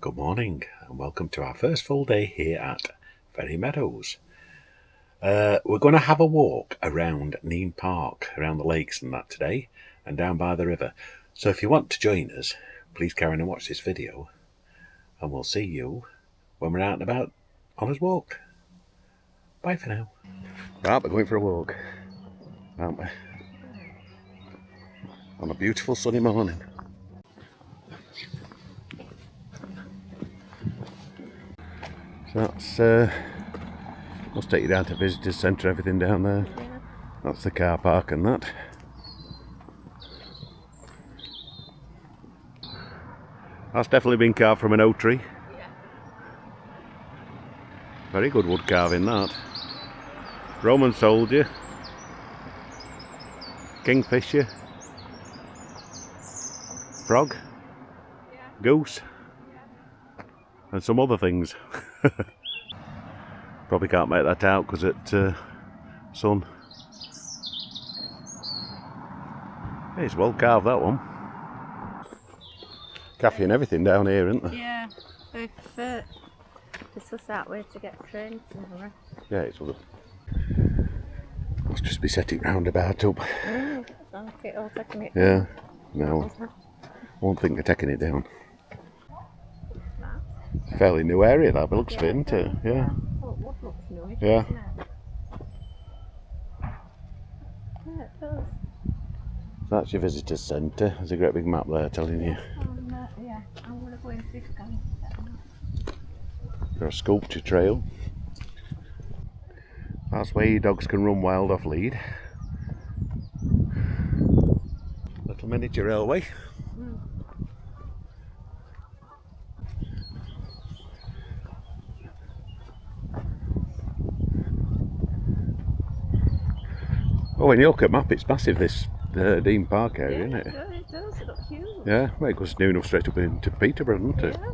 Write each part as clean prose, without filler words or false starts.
Good morning and welcome to our first full day here at Ferry Meadows. We're going to have a walk around Nene Park, around the lakes and that today, and down by the river. So if you want to join us, please carry on and watch this video, and we'll see you when we're out and about on his walk. Bye for now. Right, we're going for a walk, aren't we? On a beautiful sunny morning. So that's must take you down to visitors centre, everything down there. Yeah. That's the car park and that. That's definitely been carved from an oak tree. Yeah. Very good wood carving that. Roman soldier, kingfisher, frog, yeah. Goose, yeah. And some other things. Probably can't make that out because it's sun. It's well carved, that one. Cafe and everything down here, isn't there? Yeah, this was that way to get trains somewhere. Yeah, it's all. Must just be setting roundabout up. Okay, all taking it. Yeah, no, won't think of taking it down. Fairly new area that, but looks fit, isn't it? Yeah. Oh, what looks new? Yeah. Yeah, it does. That's your visitor centre. There's a great big map there telling you. Yeah, I'm going to go into this guy. Got a sculpture trail. That's where your dogs can run wild off lead. Little miniature railway. Oh, when you look at map, it's massive, this Nene Park area, isn't it? Yeah, it does, it looks huge. Yeah, well, it goes near enough straight up into Peterborough, doesn't it? Yeah.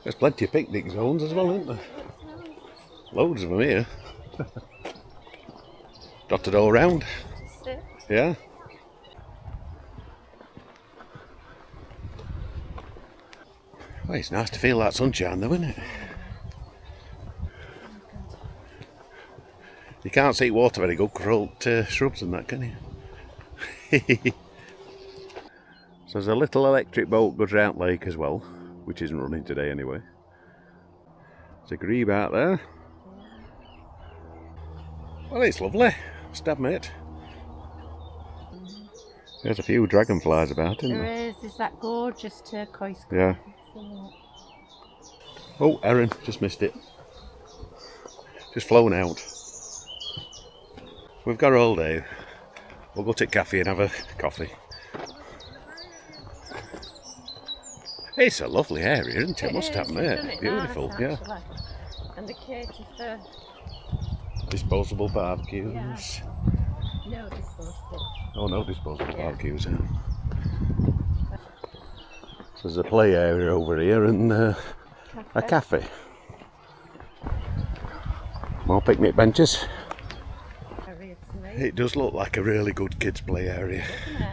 There's plenty of picnic zones as well, isn't there? Loads of them here. Dotted all round. Yeah. Well, it's nice to feel that sunshine though, isn't it? You can't see water very good because all shrubs and that, can you? So there's a little electric boat goes round lake as well, which isn't running today anyway. There's a grebe out there. Well, it's lovely, must admit. There's a few dragonflies about, isn't there? There is. Is that gorgeous turquoise? Yeah. Oh, heron, just missed it. Just flown out. We've got all day. We'll go to a cafe and have a coffee. It's a lovely area, isn't it? Must admit. Beautiful, nice, yeah. And the cater for disposable barbecues. Yeah. No disposable. Oh, no disposable barbecues. Yeah. So there's a play area over here and a cafe. More picnic benches. It does look like a really good kids' play area. Doesn't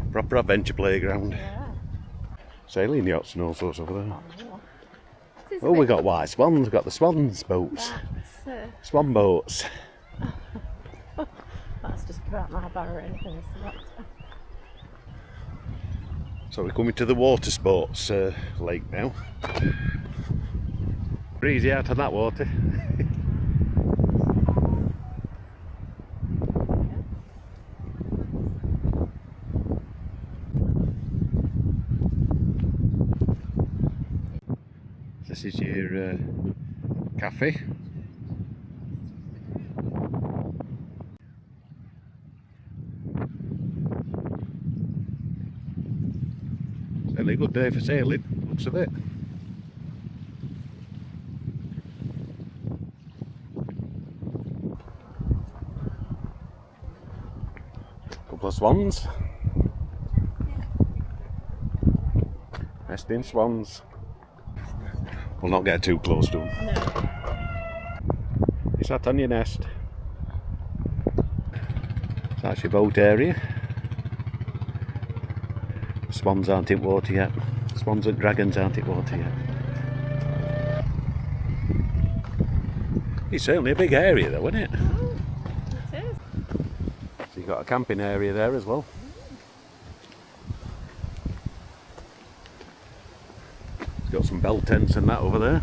it? Proper adventure playground. Yeah. Sailing yachts and all sorts over there. Oh, we got white swans. We've got the swans boats. Swan boats. That's just about my bar or anything. So we're coming to the Watersports lake now. Breezy out on that water. This is your cafe. Certainly a good day for sailing, looks of it. Couple of swans. Nesting swans. We'll not get too close to them. No. Is that on your nest? That's your boat area. Swans aren't in water yet. Swans and dragons aren't in water yet. It's certainly a big area though, isn't it? Oh, it is. So you've got a camping area there as well. It's got some bell tents and that over there.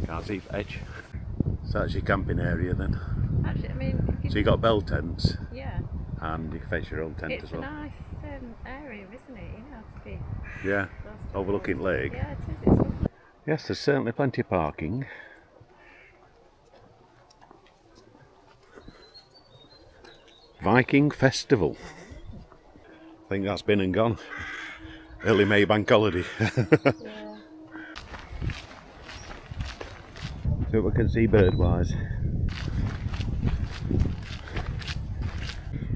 Can't see the edge. So that's your camping area then. Actually, I mean, if So you got bell tents yeah, and you can fetch your own tent it's as well. a nice area, isn't it? You know, to be Yeah, close to overlooking water. lake. Yeah, it is. It's lovely. Yes, there's certainly plenty of parking. Viking Festival. I think that's been and gone. Early May bank holiday. Yeah. So we can see bird-wise.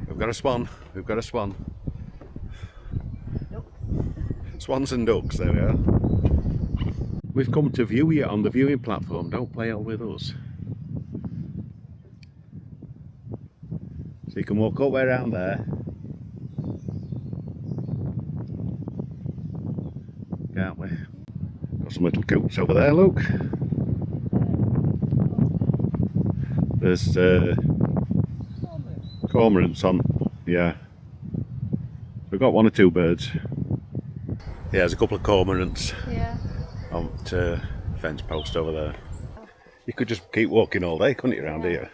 We've got a swan. We've got a swan. Swans and ducks, there we are. We've come to view you on the viewing platform. Don't play all with us. So you can walk all the way around there. Can't we? Got some little coats over there, look. There's cormorants on, yeah. We've got one or two birds. Yeah, there's a couple of cormorants Yeah. on the fence post over there. You could just keep walking all day, couldn't you, around here?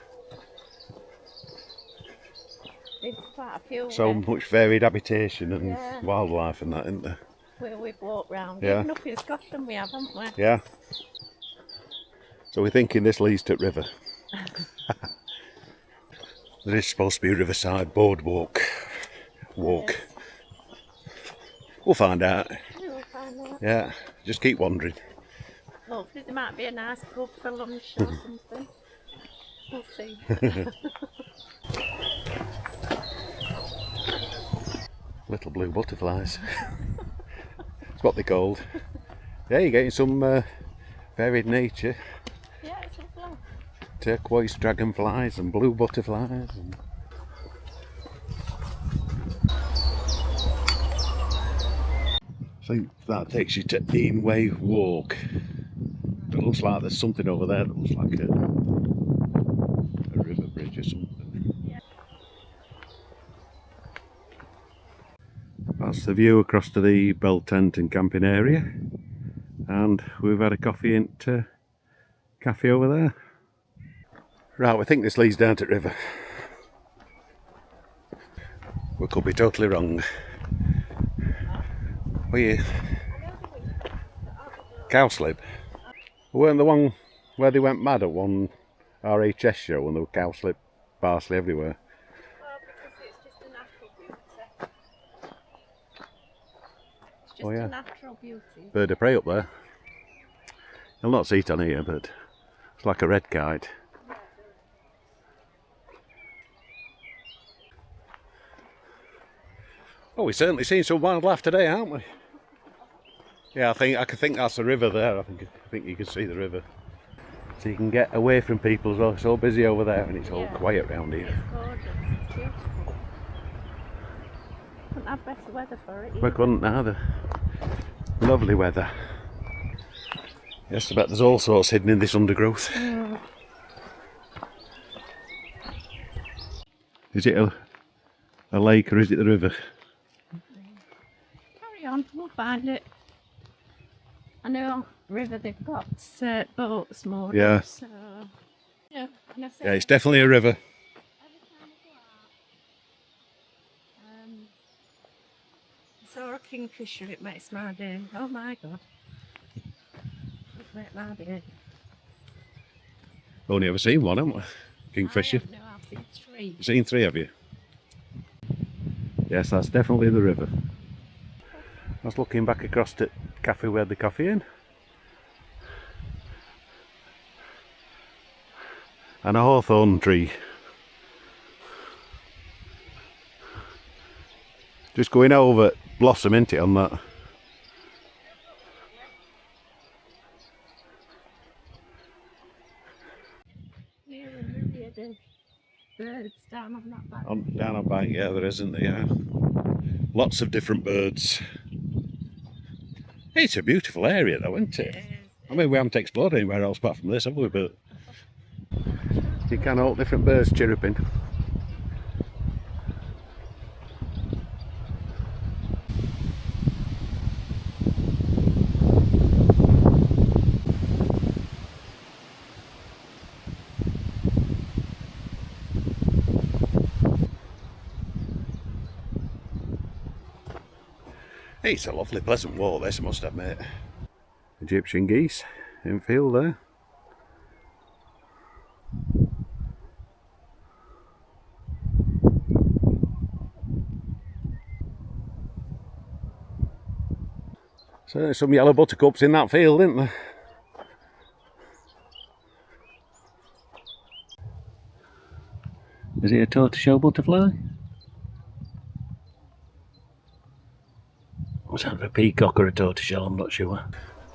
There's quite a few. So much varied habitation and Yeah. wildlife and that, isn't there? Where we've walked round. Yeah. Even up in Scotland we have, haven't we? Yeah. So we're thinking this leads to river. There is supposed to be a Riverside boardwalk. Walk. We'll find out. We'll find out. Yeah, just keep wandering. Hopefully there might be a nice pub for lunch or something. We'll see. Little blue butterflies. That's what they're called. Yeah, you're getting some varied nature. Yeah, it's lovely. Turquoise dragonflies and blue butterflies. And... I think that takes you to Eanway Walk. It looks like there's something over there that looks like a river bridge or something. Yeah. That's the view across to the bell tent and camping area. And we've had a coffee into cafe over there. Right, we think this leads down to the river. We could be totally wrong. Were you? Cowslip? Weren't the one where they went mad at one RHS show when there were cowslip parsley everywhere? Well, because it's just a natural beauty. It's just Oh, yeah. a natural beauty. Bird of prey up there. You'll not see it on here, but it's like a red kite. Oh, we've certainly seen some wildlife today, haven't we? Yeah, I can think that's the river there. I think you can see the river. So you can get away from people as well. It's all busy over there and it's all quiet around here. It's gorgeous. It's beautiful. Couldn't have better weather for it. We either. couldn't either. Lovely weather. Yes, I bet there's all sorts hidden in this undergrowth. Mm. Is it a lake or is it the river? Carry on, we'll find it. I know river they've got boats moored. Yeah. up, so yeah, and I say Yeah, it's definitely a river. every time I go out, I saw a kingfisher. It makes my day. Oh my god, it makes my day. Only ever seen one, haven't we? Kingfisher. No, I've seen three. You've seen three, have you? Yes, that's definitely the river. I was looking back across to cafe where the coffee in. And a hawthorn tree. Just going over blossom, isn't it, on that? Near a myriad of birds down on that bank. Down on bank, yeah, there isn't there, yeah. Lots of different birds. It's a beautiful area though, isn't it? I mean, we haven't explored anywhere else apart from this, have we? But you can all different birds chirruping. It's a lovely, pleasant walk, this, I must admit. Egyptian geese in field there. So there's some yellow buttercups in that field, isn't there? Is it a tortoiseshell butterfly? Was that a peacock or a tortoiseshell? I'm not sure.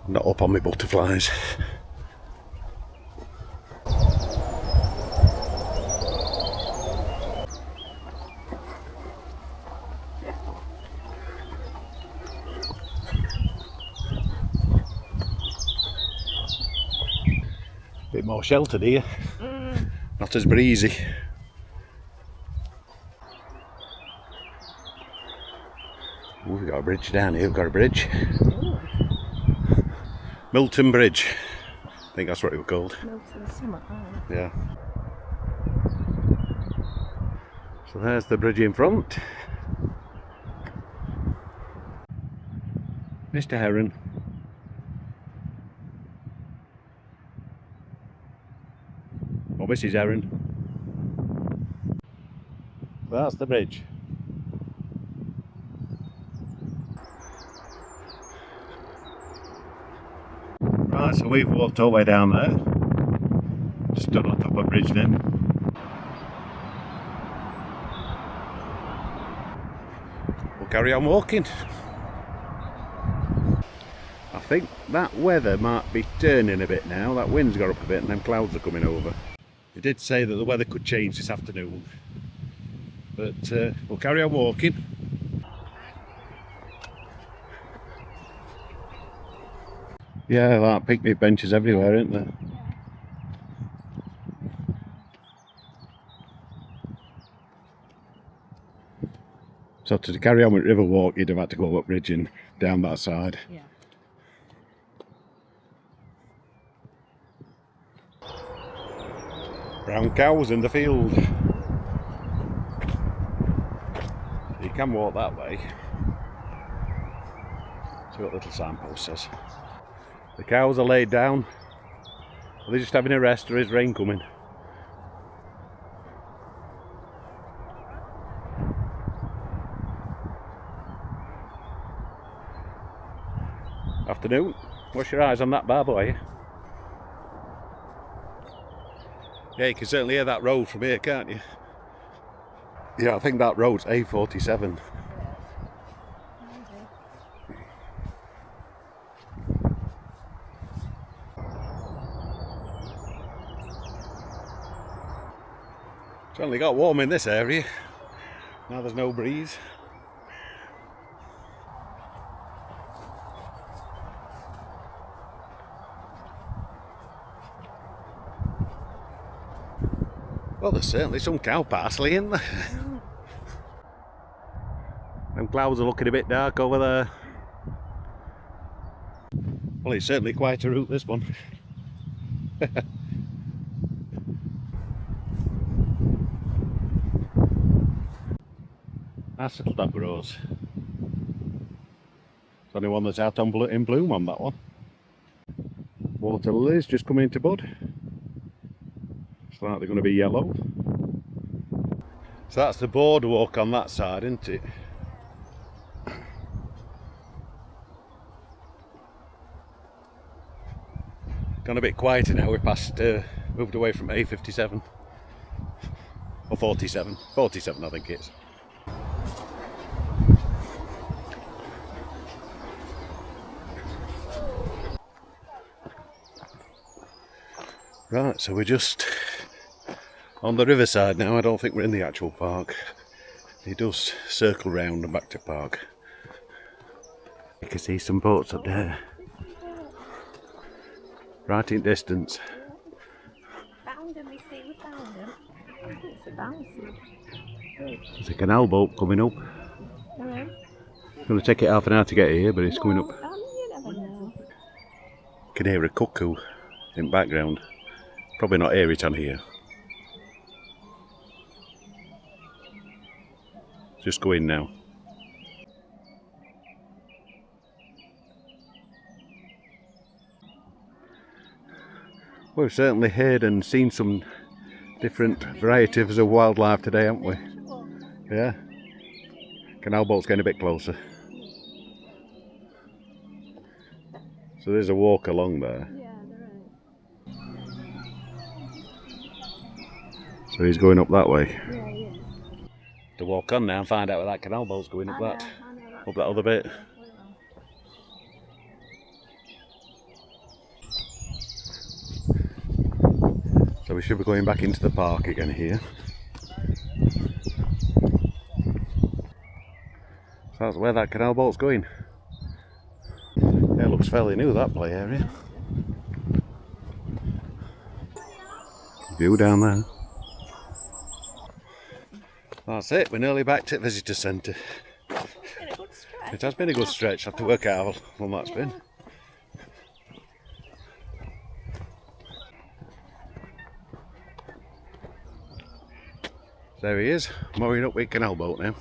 I'm not up on my butterflies. Bit more sheltered here. Not as breezy. Oh, we've got a bridge down here. We've got a bridge. Milton Bridge. I think that's what it was called. Milton Summer. Yeah. So there's the bridge in front. Mr. Heron. Or Mrs. Heron. That's the bridge. Right, so we've walked all the way down there. Stood on top of a bridge then. We'll carry on walking. I think that weather might be turning a bit now. That wind's got up a bit and them clouds are coming over. It did say that the weather could change this afternoon. But we'll carry on walking. Yeah, like picnic benches everywhere, isn't there? So to carry on with river walk, you'd have had to go up bridge and down that side. Yeah. Brown cows in the field. You can walk that way. See what little signpost says. The cows are laid down. Are they just having a rest or is rain coming? Afternoon. Wash your eyes on that bar, boy. Yeah, you can certainly hear that road from here, can't you? Yeah, I think that road's A47. Certainly got warm in this area. Now there's no breeze. Well, there's certainly some cow parsley in there. Them clouds are looking a bit dark over there. Well, it's certainly quite a route, this one. Nice little dog rose. It's only one that's out on in bloom on that one. Water lilies just coming into bud. Looks like they're going to be yellow. So that's the boardwalk on that side, isn't it? Gone a bit quieter now. We're past, moved away from A57 or 47. 47, I think it is. Right, so we're just on the riverside now. I don't think we're in the actual park. He does circle round and back to park. You can see some boats up there, right in distance. Found them, you see, we found them. It's a bouncy. There's a canal boat coming up. It's going to take it half an hour to get here, but it's coming up. You never know. You can hear a cuckoo in the background. Probably not hear it on here. Just go in now. We've certainly heard and seen some different varieties of wildlife today, haven't we? Yeah. Canal boat's getting a bit closer. So there's a walk along there. Yeah, there is. So he's going up that way. Yeah, yeah. To walk on now and find out where that canal boat's going up I know that that. up that other bit. So we should be going back into the park again here. So that's where that canal boat's going. Yeah, it looks fairly new, that play area. View down there. That's it, we're nearly back to the visitor centre. It's been a good stretch. It has been a good stretch, I have to work out how long that's been. There he is, mooring up with canal boat now.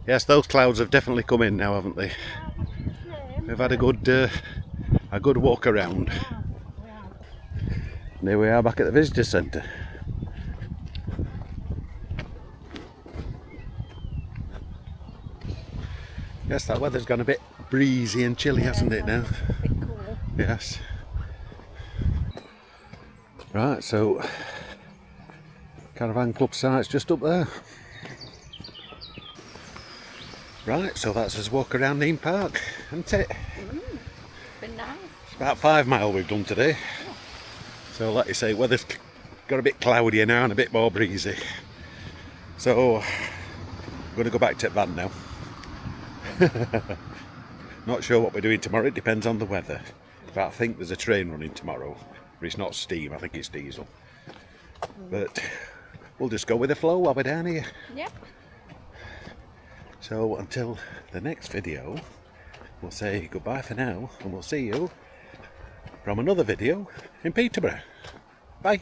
Yes, those clouds have definitely come in now, haven't they? We've had a good walk around. And here we are back at the visitor centre. Yes, that weather's gone a bit breezy and chilly, hasn't it now? A bit cool. Yes. Right, so Caravan Club site's just up there. Right, so that's us walk around Nene Park, isn't it? Been nice. It's about 5 miles we've done today. So like you say, weather's got a bit cloudier now and a bit more breezy. So I'm going to go back to the van now. Not sure what we're doing tomorrow, it depends on the weather. But I think there's a train running tomorrow. But it's not steam, I think it's diesel. But we'll just go with the flow while we're down here. Yep. So until the next video, we'll say goodbye for now, and we'll see you from another video in Peterborough. Bye.